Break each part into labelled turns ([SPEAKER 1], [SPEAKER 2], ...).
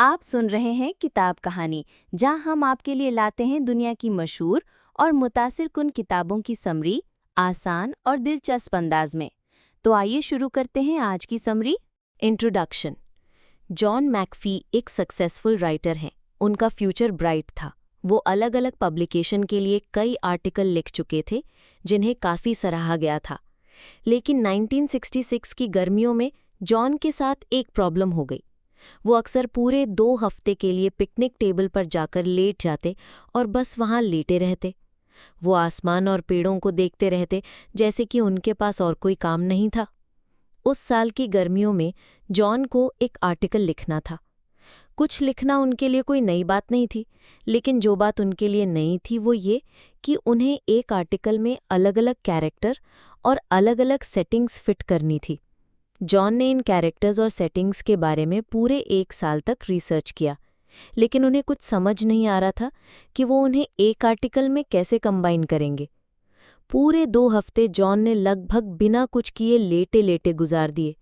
[SPEAKER 1] आप सुन रहे हैं किताब कहानी, जहां हम आपके लिए लाते हैं दुनिया की मशहूर और मुतासिर कुन किताबों की समरी, आसान और दिलचस्प अंदाज में। तो आइए शुरू करते हैं आज की समरी। इंट्रोडक्शन। जॉन मैकफी एक सक्सेसफुल राइटर हैं। उनका फ्यूचर ब्राइट था। वो अलग अलग पब्लिकेशन के लिए कई आर्टिकल लिख चुके थे, जिन्हें काफ़ी सराहा गया था। लेकिन 1966 की गर्मियों में जॉन के साथ एक प्रॉब्लम हो गई। वो अक्सर पूरे 2 हफ्ते के लिए पिकनिक टेबल पर जाकर लेट जाते और बस वहाँ लेटे रहते। वो आसमान और पेड़ों को देखते रहते, जैसे कि उनके पास और कोई काम नहीं था। उस साल की गर्मियों में जॉन को एक आर्टिकल लिखना था। कुछ लिखना उनके लिए कोई नई बात नहीं थी, लेकिन जो बात उनके लिए नई थी वो ये कि उन्हें एक आर्टिकल में अलग अलग कैरेक्टर और अलग अलग सेटिंग्स फिट करनी थी। जॉन ने इन कैरेक्टर्स और सेटिंग्स के बारे में पूरे 1 साल तक रिसर्च किया, लेकिन उन्हें कुछ समझ नहीं आ रहा था कि वो उन्हें एक आर्टिकल में कैसे कंबाइन करेंगे। पूरे 2 हफ्ते जॉन ने लगभग बिना कुछ किए लेटे लेटे गुजार दिए,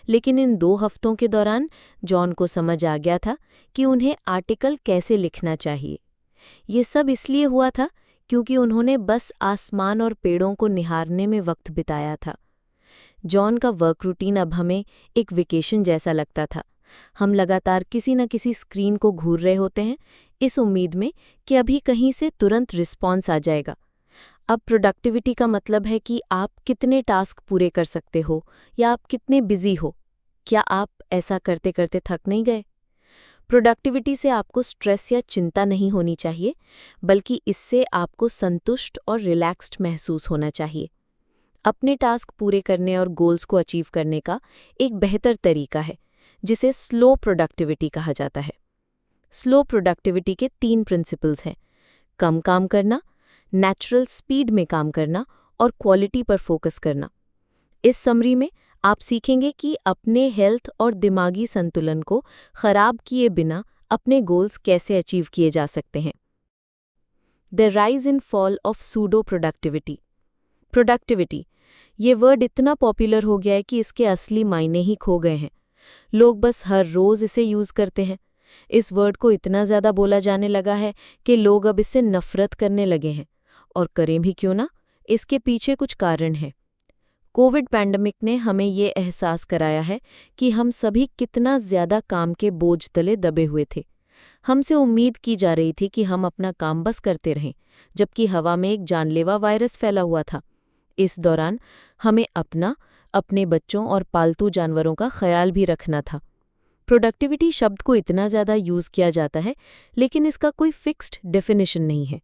[SPEAKER 1] लेकिन इन 2 हफ्तों के दौरान जॉन को समझ आ गया था कि उन्हें आर्टिकल कैसे लिखना चाहिए। ये सब इसलिए हुआ था क्योंकि उन्होंने बस आसमान और पेड़ों को निहारने में वक्त बिताया था। जॉन का वर्क रूटीन अब हमें एक वेकेशन जैसा लगता था। हम लगातार किसी न किसी स्क्रीन को घूर रहे होते हैं, इस उम्मीद में कि अभी कहीं से तुरंत रिस्पॉन्स आ जाएगा। अब प्रोडक्टिविटी का मतलब है कि आप कितने टास्क पूरे कर सकते हो या आप कितने बिजी हो। क्या आप ऐसा करते करते थक नहीं गए? प्रोडक्टिविटी से आपको स्ट्रेस या चिंता नहीं होनी चाहिए, बल्कि इससे आपको संतुष्ट और रिलैक्स्ड महसूस होना चाहिए। अपने टास्क पूरे करने और गोल्स को अचीव करने का एक बेहतर तरीका है, जिसे स्लो प्रोडक्टिविटी कहा जाता है। स्लो प्रोडक्टिविटी के 3 प्रिंसिपल्स हैं: कम काम करना, नेचुरल स्पीड में काम करना और क्वालिटी पर फोकस करना। इस समरी में आप सीखेंगे कि अपने हेल्थ और दिमागी संतुलन को खराब किए बिना अपने गोल्स कैसे अचीव किए जा सकते हैं। The rise and fall of pseudo productivity. Productivity, ये वर्ड इतना पॉपुलर हो गया है कि इसके असली मायने ही खो गए हैं। लोग बस हर रोज़ इसे यूज़ करते हैं। इस वर्ड को इतना ज़्यादा बोला जाने लगा है कि लोग अब इससे नफ़रत करने लगे हैं। और करें भी क्यों ना, इसके पीछे कुछ कारण हैं। कोविड पैंडेमिक ने हमें ये एहसास कराया है कि हम सभी कितना ज़्यादा काम के बोझ तले दबे हुए थे। हमसे उम्मीद की जा रही थी कि हम अपना काम बस करते रहें, जबकि हवा में एक जानलेवा वायरस फैला हुआ था। इस दौरान हमें अपना, अपने बच्चों और पालतू जानवरों का ख्याल भी रखना था। प्रोडक्टिविटी शब्द को इतना ज़्यादा यूज़ किया जाता है, लेकिन इसका कोई फिक्स्ड डेफिनेशन नहीं है।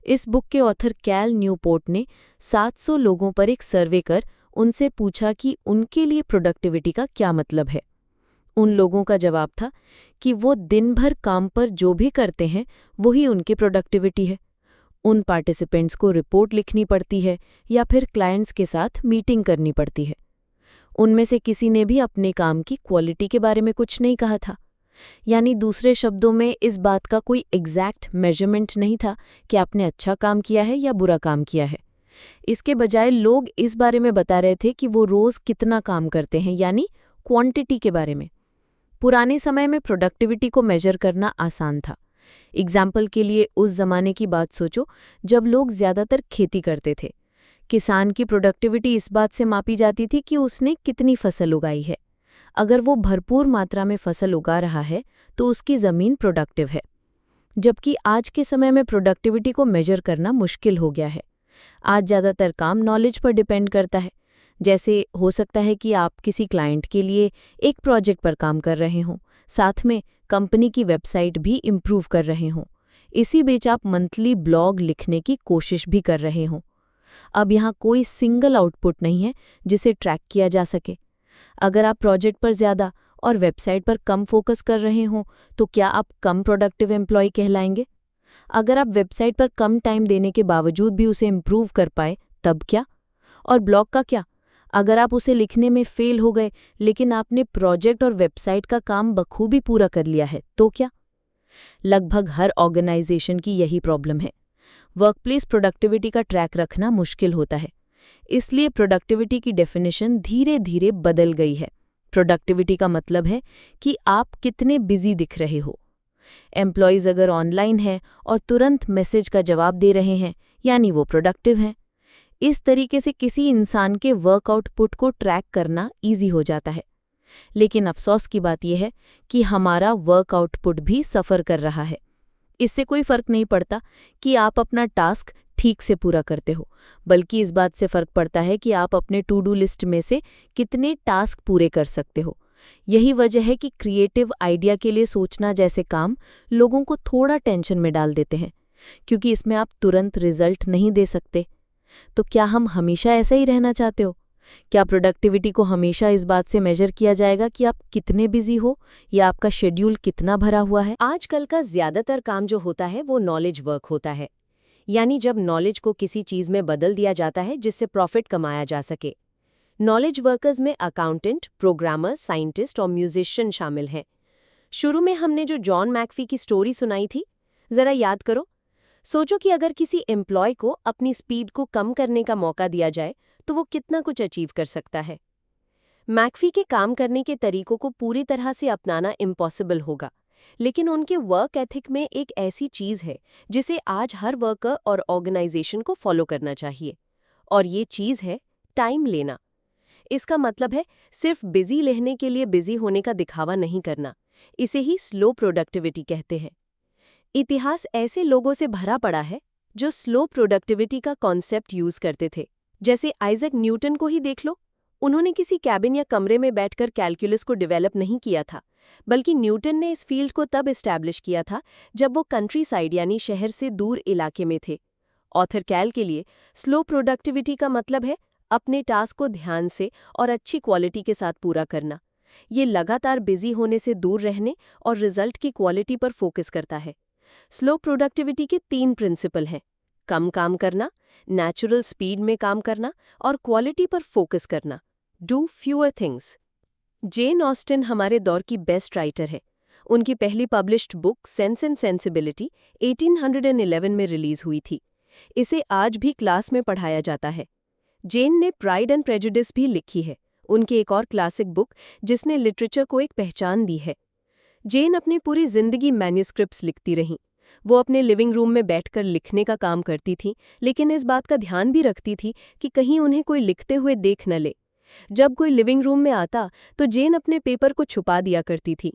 [SPEAKER 1] इस बुक के ऑथर कैल न्यूपोर्ट ने 700 लोगों पर एक सर्वे कर उनसे पूछा कि उनके लिए प्रोडक्टिविटी का क्या मतलब है। उन लोगों का जवाब था कि वो दिन भर काम पर जो भी करते हैं वही उनकी प्रोडक्टिविटी है। उन पार्टिसिपेंट्स को रिपोर्ट लिखनी पड़ती है या फिर क्लाइंट्स के साथ मीटिंग करनी पड़ती है। उनमें से किसी ने भी अपने काम की क्वालिटी के बारे में कुछ नहीं कहा था। यानी दूसरे शब्दों में इस बात का कोई एग्जैक्ट मेजरमेंट नहीं था कि आपने अच्छा काम किया है या बुरा काम किया है। इसके बजाय लोग इस बारे में बता रहे थे कि वो रोज़ कितना काम करते हैं, यानी क्वांटिटी के बारे में। पुराने समय में प्रोडक्टिविटी को मेजर करना आसान था। एग्जाम्पल के लिए उस जमाने की बात सोचो जब लोग ज़्यादातर खेती करते थे। किसान की प्रोडक्टिविटी इस बात से मापी जाती थी कि उसने कितनी फसल उगाई है। अगर वो भरपूर मात्रा में फसल उगा रहा है तो उसकी ज़मीन प्रोडक्टिव है। जबकि आज के समय में प्रोडक्टिविटी को मेजर करना मुश्किल हो गया है। आज ज़्यादातर काम नॉलेज पर डिपेंड करता है। जैसे हो सकता है कि आप किसी क्लाइंट के लिए एक प्रोजेक्ट पर काम कर रहे हों, साथ में कंपनी की वेबसाइट भी इम्प्रूव कर रहे हों। इसी बीच आप मंथली ब्लॉग लिखने की कोशिश भी कर रहे हों। अब यहाँ कोई सिंगल आउटपुट नहीं है जिसे ट्रैक किया जा सके। अगर आप प्रोजेक्ट पर ज़्यादा और वेबसाइट पर कम फोकस कर रहे हों, तो क्या आप कम प्रोडक्टिव एम्प्लॉय कहलाएंगे? अगर आप वेबसाइट पर कम टाइम देने के बावजूद भी उसे इम्प्रूव कर पाए, तब क्या? और ब्लॉग का क्या? अगर आप उसे लिखने में फेल हो गए, लेकिन आपने प्रोजेक्ट और वेबसाइट का काम बखूबी पूरा कर लिया है, तो क्या? लगभग हर ऑर्गेनाइजेशन की यही प्रॉब्लम है। वर्कप्लेस प्रोडक्टिविटी का ट्रैक रखना मुश्किल होता है। इसलिए प्रोडक्टिविटी की डेफिनेशन धीरे धीरे बदल गई है।
[SPEAKER 2] प्रोडक्टिविटी का मतलब है कि आप कितने बिजी दिख रहे हो। एम्प्लॉयज़ अगर ऑनलाइन हैं और तुरंत मैसेज का जवाब दे रहे हैं, यानी वो प्रोडक्टिव हैं। इस तरीके से किसी इंसान के वर्क आउटपुट को ट्रैक करना ईजी हो जाता है। लेकिन अफसोस की बात यह है कि हमारा वर्क आउटपुट भी सफ़र कर रहा है। इससे कोई फ़र्क नहीं पड़ता कि आप अपना टास्क ठीक से पूरा करते हो, बल्कि इस बात से फ़र्क पड़ता है कि आप अपने टू डू लिस्ट में से कितने टास्क पूरे कर सकते हो। यही वजह है कि क्रिएटिव आइडिया के लिए सोचना जैसे काम लोगों को थोड़ा टेंशन में डाल देते हैं, क्योंकि इसमें आप तुरंत रिजल्ट नहीं दे सकते। तो क्या हम हमेशा ऐसा ही रहना चाहते हो? क्या प्रोडक्टिविटी को हमेशा इस बात से मेजर किया जाएगा कि आप कितने बिजी हो या आपका शेड्यूल कितना भरा हुआ है?
[SPEAKER 1] आजकल का ज्यादातर काम जो होता है वो नॉलेज वर्क होता है, यानी जब नॉलेज को किसी चीज में बदल दिया जाता है जिससे प्रॉफिट कमाया जा सके। नॉलेज वर्कर्स में अकाउंटेंट, प्रोग्रामर, साइंटिस्ट और म्यूजिशियन शामिल हैं। शुरू में हमने जो जॉन मैकफी की स्टोरी सुनाई थी, जरा याद करो। सोचो कि अगर किसी एम्प्लॉय को अपनी स्पीड को कम करने का मौका दिया जाए तो वो कितना कुछ अचीव कर सकता है। मैकफी के काम करने के तरीकों को पूरी तरह से अपनाना इम्पॉसिबल होगा, लेकिन उनके वर्क एथिक में एक ऐसी चीज है जिसे आज हर वर्कर और ऑर्गेनाइजेशन को फॉलो करना चाहिए, और ये चीज है टाइम लेना। इसका मतलब है सिर्फ बिजी रहने के लिए बिजी होने का दिखावा नहीं करना। इसे ही स्लो प्रोडक्टिविटी कहते हैं। इतिहास ऐसे लोगों से भरा पड़ा है जो स्लो प्रोडक्टिविटी का कॉन्सेप्ट यूज करते थे। जैसे आइजैक न्यूटन को ही देख लो। उन्होंने किसी कैबिन या कमरे में बैठकर कैलकुलस को डेवलप नहीं किया था, बल्कि न्यूटन ने इस फील्ड को तब एस्टैब्लिश किया था जब वो कंट्री साइड यानी शहर से दूर इलाके में थे। ऑथर कैल के लिए स्लो प्रोडक्टिविटी का मतलब है अपने टास्क को ध्यान से और अच्छी क्वालिटी के साथ पूरा करना। ये लगातार बिजी होने से दूर रहने और रिजल्ट की क्वालिटी पर फोकस करता है। स्लो प्रोडक्टिविटी के 3 प्रिंसिपल हैं: कम काम करना, नेचुरल स्पीड में काम करना और क्वालिटी पर फोकस करना। Do fewer things. Jane Austen हमारे दौर की बेस्ट राइटर है। उनकी पहली published book sense and sensibility 1811 में रिलीज हुई थी। इसे आज भी क्लास में पढ़ाया जाता है। जेन ने प्राइड एंड प्रेजुडिस भी लिखी है, उनकी एक और क्लासिक बुक जिसने लिटरेचर को एक पहचान दी है। जेन अपनी पूरी जिंदगी मैन्युस्क्रिप्ट्स लिखती रहीं। वो अपने लिविंग रूम में बैठकर लिखने का काम करती थीं, लेकिन इस बात का ध्यान भी रखती थी कि कहीं उन्हें कोई लिखते हुए देख न ले। जब कोई लिविंग रूम में आता तो जेन अपने पेपर को छुपा दिया करती थी।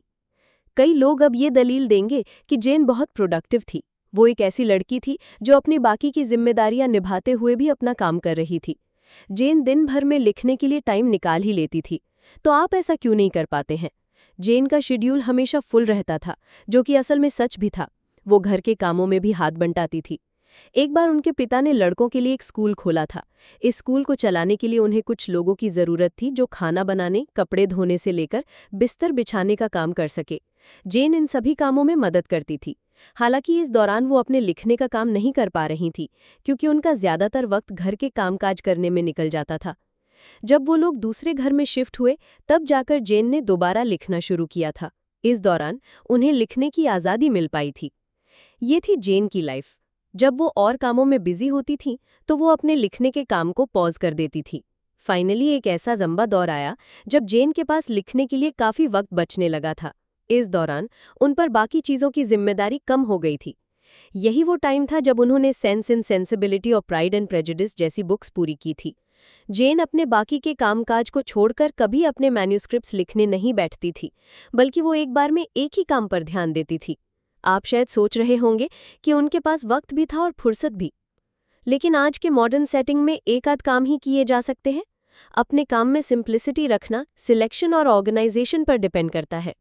[SPEAKER 1] कई लोग अब ये दलील देंगे कि जेन बहुत प्रोडक्टिव थी। वो एक ऐसी लड़की थी जो अपनी बाकी की जिम्मेदारियां निभाते हुए भी अपना काम कर रही थी। जेन दिन भर में लिखने के लिए टाइम निकाल ही लेती थी। तो आप ऐसा क्यों नहीं कर पाते हैं? जेन का शेड्यूल हमेशा फुल रहता था, जो कि असल में सच भी था। वो घर के कामों में भी हाथ बंटाती थी। एक बार उनके पिता ने लड़कों के लिए एक स्कूल खोला था। इस स्कूल को चलाने के लिए उन्हें कुछ लोगों की ज़रूरत थी जो खाना बनाने, कपड़े धोने से लेकर बिस्तर बिछाने का काम कर सके। जेन इन सभी कामों में मदद करती थी। हालांकि इस दौरान वो अपने लिखने का काम नहीं कर पा रही थी, क्योंकि उनका ज़्यादातर वक्त घर के कामकाज करने में निकल जाता था। जब वो लोग दूसरे घर में शिफ्ट हुए, तब जाकर जेन ने दोबारा लिखना शुरू किया था। इस दौरान उन्हें लिखने की आज़ादी मिल पाई थी। ये थी जेन की लाइफ। जब वो और कामों में बिजी होती थी तो वो अपने लिखने के काम को पॉज कर देती थी। फाइनली एक ऐसा लंबा दौर आया जब जेन के पास लिखने के लिए काफ़ी वक्त बचने लगा था। इस दौरान उन पर बाकी चीज़ों की जिम्मेदारी कम हो गई थी। यही वो टाइम था जब उन्होंने सेंस एंड सेंसिबिलिटी और प्राइड एंड प्रेजुडिस जैसी बुक्स पूरी की थी। जेन अपने बाकी के कामकाज को छोड़कर कभी अपने मैन्युस्क्रिप्ट्स लिखने नहीं बैठती थी, बल्कि वो एक बार में एक ही काम पर ध्यान देती थी। आप शायद सोच रहे होंगे कि उनके पास वक्त भी था और फुर्सत भी, लेकिन आज के मॉडर्न सेटिंग में एक आध काम ही किए जा सकते हैं। अपने काम में सिंप्लिसिटी रखना सिलेक्शन और ऑर्गेनाइजेशन पर डिपेंड करता है।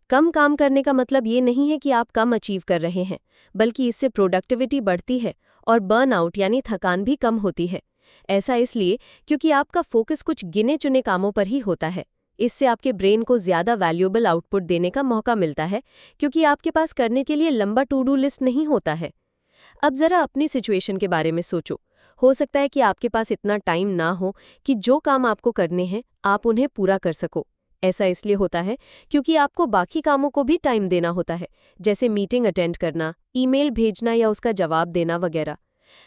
[SPEAKER 1] कम काम करने का मतलब ये नहीं है कि आप कम अचीव कर रहे हैं, बल्कि इससे प्रोडक्टिविटी बढ़ती है और बर्नआउट यानी थकान भी कम होती है। ऐसा इसलिए क्योंकि आपका फोकस कुछ गिने चुने कामों पर ही होता है। इससे आपके ब्रेन को ज़्यादा वैल्यूएबल आउटपुट देने का मौका मिलता है, क्योंकि आपके पास करने के लिए लंबा टू डू लिस्ट नहीं होता है। अब ज़रा अपनी सिचुएशन के बारे में सोचो। हो सकता है कि आपके पास इतना टाइम ना हो कि जो काम आपको करने हैं आप उन्हें पूरा कर सको। ऐसा इसलिए होता है क्योंकि आपको बाकी कामों को भी टाइम देना होता है, जैसे मीटिंग अटेंड करना, ईमेल भेजना या उसका जवाब देना वगैरह।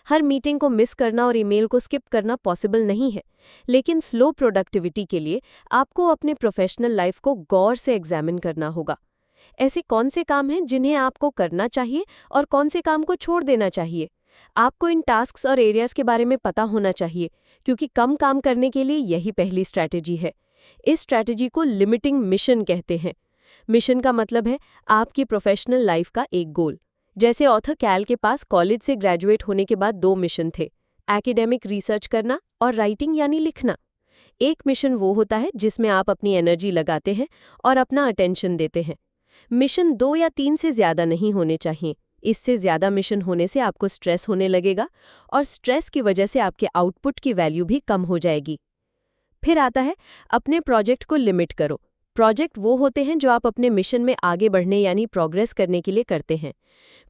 [SPEAKER 2] हर मीटिंग को मिस करना और ईमेल को स्किप करना पॉसिबल नहीं है, लेकिन स्लो प्रोडक्टिविटी के लिए आपको अपने प्रोफेशनल लाइफ को गौर से एग्जामिन करना होगा। ऐसे कौन से काम हैं जिन्हें आपको करना चाहिए और कौन से काम को छोड़ देना चाहिए? आपको इन टास्क्स और एरियाज के बारे में पता होना चाहिए, क्योंकि कम काम करने के लिए यही पहली स्ट्रैटेजी है। इस स्ट्रैटेजी को लिमिटिंग मिशन कहते हैं। मिशन का मतलब है आपकी प्रोफेशनल लाइफ का एक गोल। जैसे ऑथर कैल के पास कॉलेज से ग्रेजुएट होने के बाद 2 मिशन थे, एकेडमिक रिसर्च करना और राइटिंग यानी लिखना। एक मिशन वो होता है जिसमें आप अपनी एनर्जी लगाते हैं और अपना अटेंशन देते हैं। मिशन 2 या 3 से ज़्यादा नहीं होने चाहिए। इससे ज़्यादा मिशन होने से आपको स्ट्रेस होने लगेगा और स्ट्रेस की वजह से आपके आउटपुट की वैल्यू भी कम हो जाएगी। फिर आता है अपने प्रोजेक्ट को लिमिट करो। प्रोजेक्ट वो होते हैं जो आप अपने मिशन में आगे बढ़ने यानी प्रोग्रेस करने के लिए करते हैं।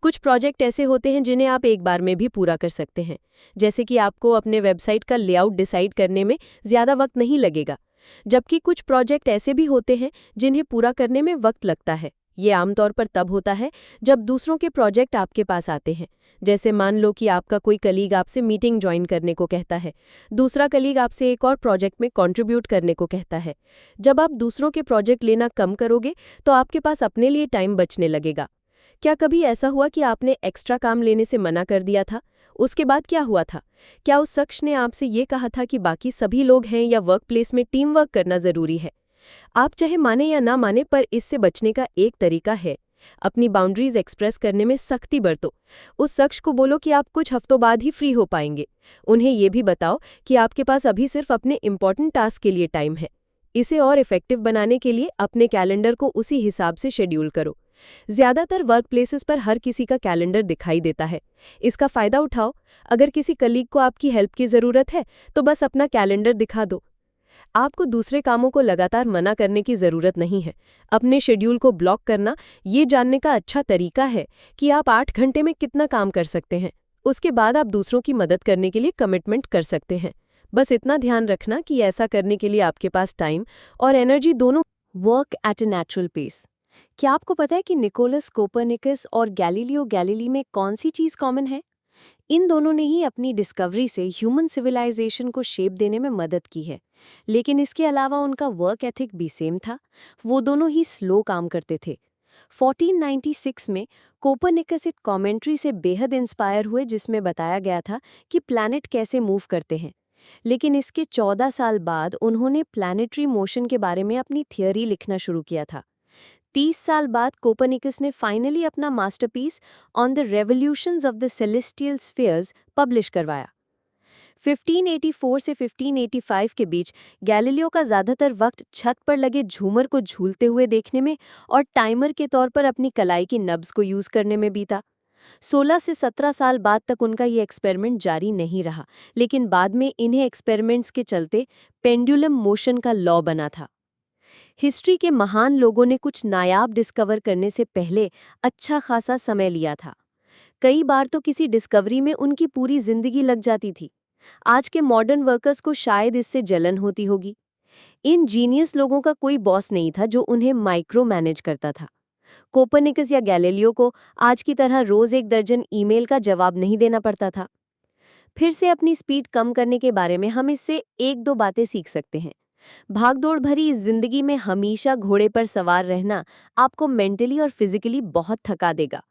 [SPEAKER 2] कुछ प्रोजेक्ट ऐसे होते हैं जिन्हें आप एक बार में भी पूरा कर सकते हैं, जैसे कि आपको अपने वेबसाइट का लेआउट डिसाइड करने में ज़्यादा वक्त नहीं लगेगा। जबकि कुछ प्रोजेक्ट ऐसे भी होते हैं जिन्हें पूरा करने में वक्त लगता है। ये आमतौर पर तब होता है जब दूसरों के प्रोजेक्ट आपके पास आते हैं। जैसे मान लो कि आपका कोई कलीग आपसे मीटिंग ज्वाइन करने को कहता है, दूसरा कलीग आपसे एक और प्रोजेक्ट में कंट्रीब्यूट करने को कहता है। जब आप दूसरों के प्रोजेक्ट लेना कम करोगे तो आपके पास अपने लिए टाइम बचने लगेगा। क्या कभी ऐसा हुआ कि आपने एक्स्ट्रा काम लेने से मना कर दिया था? उसके बाद क्या हुआ था? क्या उस शख्स ने आपसे ये कहा था कि बाकी सभी लोग हैं या वर्क प्लेस में टीम वर्क करना ज़रूरी है? आप चाहे माने या ना माने, पर इससे बचने का एक तरीका है, अपनी बाउंड्रीज एक्सप्रेस करने में सख्ती बरतो। उस शख्स को बोलो कि आप कुछ हफ्तों बाद ही फ्री हो पाएंगे। उन्हें ये भी बताओ कि आपके पास अभी सिर्फ अपने इम्पॉर्टेंट टास्क के लिए टाइम है। इसे और इफेक्टिव बनाने के लिए अपने कैलेंडर को उसी हिसाब से शेड्यूल करो। ज़्यादातर वर्क प्लेसेस पर हर किसी का कैलेंडर दिखाई देता है। इसका फ़ायदा उठाओ। अगर किसी कलीग को आपकी हेल्प की ज़रूरत है तो बस अपना कैलेंडर दिखा दो। आपको दूसरे कामों को लगातार मना करने की ज़रूरत नहीं है। अपने शेड्यूल को ब्लॉक करना ये जानने का अच्छा तरीका है कि आप 8 घंटे में कितना काम कर सकते हैं। उसके बाद आप दूसरों की मदद करने के लिए कमिटमेंट कर सकते हैं। बस इतना ध्यान रखना कि ऐसा करने के लिए आपके पास टाइम और एनर्जी दोनों।
[SPEAKER 1] Work at a natural pace. क्या आपको पता है कि निकोलस कोपरनिकस और गैलीलियो गैलीली में कौन सी चीज़ कॉमन है? इन दोनों ने ही अपनी डिस्कवरी से ह्यूमन सिविलाइजेशन को शेप देने में मदद की है। लेकिन इसके अलावा उनका वर्क एथिक भी सेम था। वो दोनों ही स्लो काम करते थे। 1496 में कोपरनिकस एक कमेंट्री से बेहद इंस्पायर हुए जिसमें बताया गया था कि प्लैनेट कैसे मूव करते हैं। लेकिन इसके 14 साल बाद उन्होंने प्लैनेटरी मोशन के बारे में अपनी थियरी लिखना शुरू किया था। 30 साल बाद कोपरनिकस ने फाइनली अपना masterpiece on the revolutions of the celestial spheres publish करवाया। 1584 से 1585 के बीच गैलीलियो का ज़्यादातर वक्त छत पर लगे झूमर को झूलते हुए देखने में और टाइमर के तौर पर अपनी कलाई की नब्ज को यूज़ करने में बीता। 16 से 17 साल बाद तक उनका ये एक्सपेरिमेंट जारी नहीं रहा, लेकिन बाद में इन्हें एक्सपेरिमेंट्स के चलते पेंडुलम मोशन का लॉ बना था। हिस्ट्री के महान लोगों ने कुछ नायाब डिस्कवर करने से पहले अच्छा खासा समय लिया था। कई बार तो किसी डिस्कवरी में उनकी पूरी जिंदगी लग जाती थी। आज के मॉडर्न वर्कर्स को शायद इससे जलन होती होगी। इन जीनियस लोगों का कोई बॉस नहीं था जो उन्हें माइक्रो मैनेज करता था। कोपरनिकस या गैलीलियो को आज की तरह रोज 1 दर्जन ईमेल का जवाब नहीं देना पड़ता था। फिर से अपनी स्पीड कम करने के बारे में हम इससे 1-2 बातें सीख सकते हैं। भागदौड़ भरी इस जिंदगी में हमेशा घोड़े पर सवार रहना आपको मेंटली और फिजिकली बहुत थका देगा।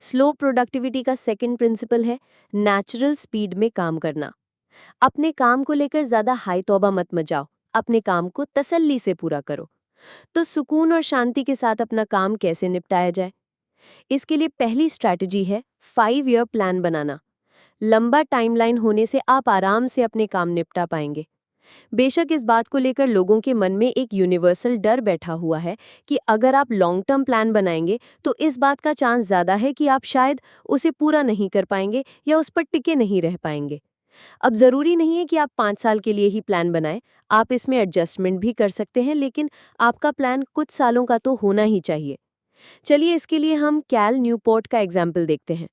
[SPEAKER 1] स्लो प्रोडक्टिविटी का सेकंड प्रिंसिपल है नेचुरल स्पीड में काम करना। अपने काम को लेकर ज़्यादा हाई तौबा मत मचाओ, अपने काम को तसल्ली से पूरा करो। तो सुकून और शांति के साथ अपना काम कैसे निपटाया जाए? इसके लिए पहली स्ट्रैटेजी है 5 ईयर प्लान बनाना। लंबा टाइमलाइन होने से आप आराम से अपने काम निपटा पाएंगे। बेशक इस बात को लेकर लोगों के मन में एक यूनिवर्सल डर बैठा हुआ है कि अगर आप लॉन्ग टर्म प्लान बनाएंगे तो इस बात का चांस ज़्यादा है कि आप शायद उसे पूरा नहीं कर पाएंगे या उस पर टिके नहीं रह पाएंगे। अब ज़रूरी नहीं है कि आप 5 साल के लिए ही प्लान बनाएं, आप इसमें एडजस्टमेंट भी कर सकते हैं, लेकिन आपका प्लान कुछ सालों का तो होना ही चाहिए। चलिए इसके लिए हम कैल न्यूपोर्ट का एग्जाम्पल देखते हैं।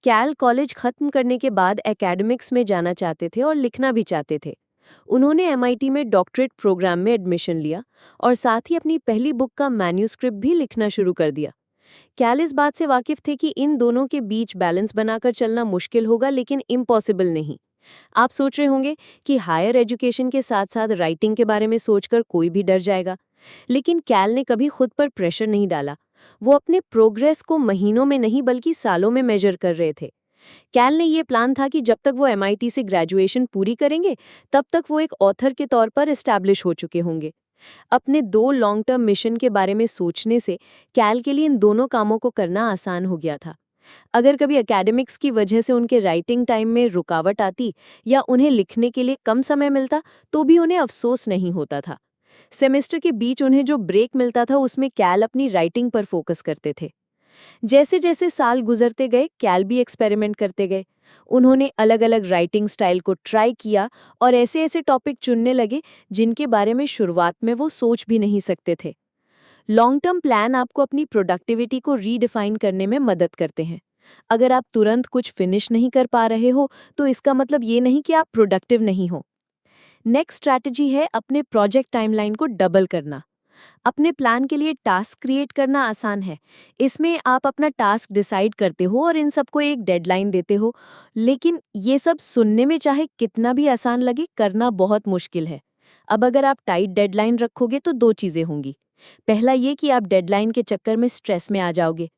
[SPEAKER 1] कैल कॉलेज खत्म करने के बाद एकेडमिक्स में जाना चाहते थे और लिखना भी चाहते थे। उन्होंने MIT में डॉक्टरेट प्रोग्राम में एडमिशन लिया और साथ ही अपनी पहली बुक का मैन्यूस्क्रिप्ट भी लिखना शुरू कर दिया।
[SPEAKER 2] कैल इस बात से वाकिफ थे कि इन दोनों के बीच बैलेंस बनाकर चलना मुश्किल होगा, लेकिन इम्पॉसिबल नहीं। आप सोच रहे होंगे कि हायर एजुकेशन के साथ साथ राइटिंग के बारे में सोचकर कोई भी डर जाएगा, लेकिन कैल ने कभी खुद पर प्रेशर नहीं डाला। वो अपने प्रोग्रेस को महीनों में नहीं बल्कि सालों में मेजर कर रहे थे। कैल ने ये प्लान था कि जब तक वो एमआईटी से ग्रेजुएशन पूरी करेंगे, तब तक वो एक ऑथर के तौर पर एस्टैब्लिश हो चुके होंगे। अपने दो लॉन्ग टर्म मिशन के बारे में सोचने से कैल के लिए इन दोनों कामों को करना आसान हो गया था। अगर कभी एकेडमिक्स की वजह से उनके राइटिंग टाइम में रुकावट आती या उन्हें लिखने के लिए कम समय मिलता, तो भी उन्हें अफसोस नहीं होता था। सेमेस्टर के बीच उन्हें जो ब्रेक मिलता था, उसमें कैल अपनी राइटिंग पर फोकस करते थे। जैसे जैसे साल गुजरते गए, कैल भी एक्सपेरिमेंट करते गए। उन्होंने अलग अलग राइटिंग स्टाइल को ट्राई किया और ऐसे ऐसे टॉपिक चुनने लगे जिनके बारे में शुरुआत में वो सोच भी नहीं सकते थे। लॉन्ग टर्म प्लान आपको अपनी प्रोडक्टिविटी को रीडिफाइन करने में मदद करते हैं। अगर आप तुरंत कुछ फिनिश नहीं कर पा रहे हो, तो इसका मतलब ये नहीं कि आप प्रोडक्टिव नहीं हो। नेक्स्ट स्ट्रैटेजी है अपने प्रोजेक्ट टाइमलाइन को डबल करना। अपने प्लान के लिए टास्क क्रिएट करना आसान है। इसमें आप अपना टास्क डिसाइड करते हो और इन सबको एक डेडलाइन देते हो, लेकिन ये सब सुनने में चाहे कितना भी आसान लगे, करना बहुत मुश्किल है। अब अगर आप टाइट डेडलाइन रखोगे तो दो चीज़ें होंगी। पहला ये कि आप डेडलाइन के चक्कर में स्ट्रेस में आ जाओगे,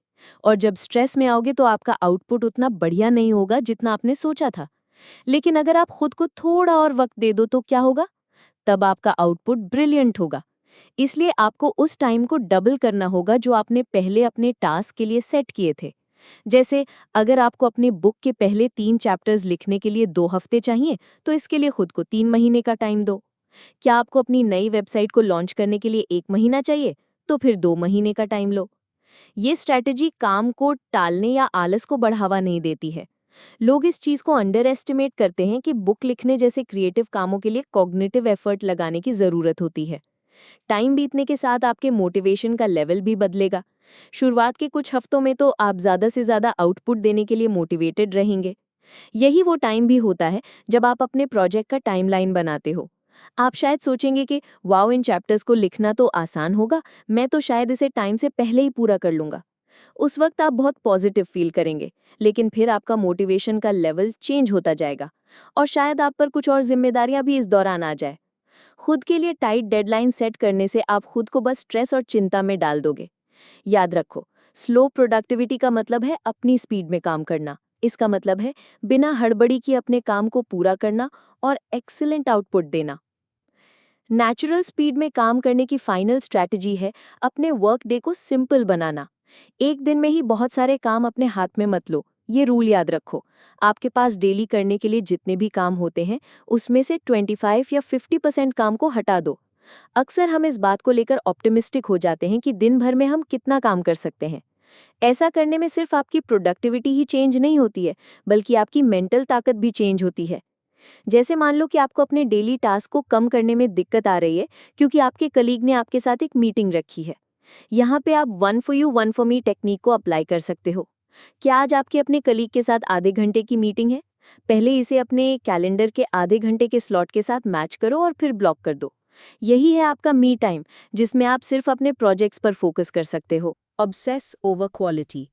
[SPEAKER 2] और जब स्ट्रेस में आओगे तो आपका आउटपुट उतना बढ़िया नहीं होगा जितना आपने सोचा था। लेकिन अगर आप खुद को थोड़ा और वक्त दे दो तो क्या होगा? तब आपका आउटपुट ब्रिलियंट होगा। इसलिए आपको उस टाइम को डबल करना होगा जो आपने पहले अपने टास्क के लिए सेट किए थे। जैसे अगर आपको अपनी बुक के पहले 3 चैप्टर्स लिखने के लिए 2 हफ्ते चाहिए, तो इसके लिए खुद को 3 महीने का टाइम दो। क्या आपको अपनी नई वेबसाइट को लॉन्च करने के लिए 1 महीना चाहिए, तो फिर 2 महीने का टाइम लो। ये स्ट्रैटेजी काम को टालने या आलस को बढ़ावा नहीं देती है। लोग इस चीज को अंडर एस्टिमेट करते हैं कि बुक लिखने जैसे क्रिएटिव कामों के लिए कॉग्निटिव एफर्ट लगाने की जरूरत होती है। टाइम बीतने के साथ आपके मोटिवेशन का लेवल भी बदलेगा। शुरुआत के कुछ हफ्तों में तो आप ज़्यादा से ज़्यादा आउटपुट देने के लिए मोटिवेटेड रहेंगे। यही वो टाइम भी होता है जब आप अपने प्रोजेक्ट का टाइमलाइन बनाते हो। आप शायद सोचेंगे कि वाओ, इन चैप्टर्स को लिखना तो आसान होगा, मैं तो शायद इसे टाइम से पहले ही पूरा कर लूँगा। उस वक्त आप बहुत पॉजिटिव फील करेंगे, लेकिन फिर आपका मोटिवेशन का लेवल चेंज होता जाएगा और शायद आप पर कुछ और जिम्मेदारियां भी इस दौरान आ जाए। खुद के लिए टाइट डेडलाइन सेट करने से आप खुद को बस स्ट्रेस और चिंता में डाल दोगे। याद रखो, स्लो प्रोडक्टिविटी का मतलब है अपनी स्पीड में काम करना। इसका मतलब है बिना हड़बड़ी के अपने काम को पूरा करना और एक्सीलेंट आउटपुट देना। नेचुरल स्पीड में काम करने की फाइनल स्ट्रैटेजी है अपने वर्क डे को सिंपल बनाना। एक दिन में ही बहुत सारे काम अपने हाथ में मत लो। ये रूल याद रखो, आपके पास डेली करने के लिए जितने भी काम होते हैं, उसमें से 25 या 50% काम को हटा दो। अक्सर हम इस बात को लेकर ऑप्टिमिस्टिक हो जाते हैं कि दिन भर में हम कितना काम कर सकते हैं। ऐसा करने में सिर्फ आपकी प्रोडक्टिविटी ही चेंज नहीं होती है, बल्कि आपकी मेंटल ताकत भी चेंज होती है। जैसे मान लो कि आपको अपने डेली टास्क को कम करने में दिक्कत आ रही है क्योंकि आपके कलीग ने आपके साथ एक मीटिंग रखी है। यहाँ पे आप 1 for you 1 for me technique को अप्लाई कर सकते हो। क्या आज आपके अपने कलीग के साथ आधे घंटे की मीटिंग है? पहले इसे अपने कैलेंडर के आधे घंटे के स्लॉट के साथ मैच करो और फिर ब्लॉक कर दो। यही है आपका मी टाइम, जिसमें आप सिर्फ अपने प्रोजेक्ट्स पर फोकस कर सकते हो। Obsess over quality.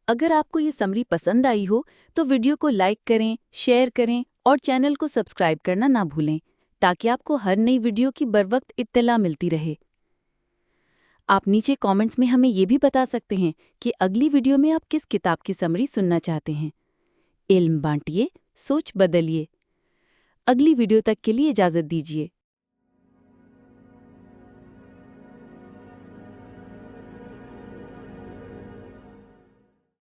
[SPEAKER 2] अगर आपको ये समरी पसंद आई हो तो वीडियो को लाइक करें, शेयर करें और चैनल को सब्सक्राइब करना ना भूलें ताकि आपको हर नई वीडियो की बरवक्त इत्तला मिलती रहे। आप नीचे कमेंट्स में हमें ये भी बता सकते हैं कि अगली वीडियो में आप किस किताब की समरी सुनना चाहते हैं। इल्म बांटिए, सोच बदलिए। अगली वीडियो तक के लिए इजाज़त दीजिए।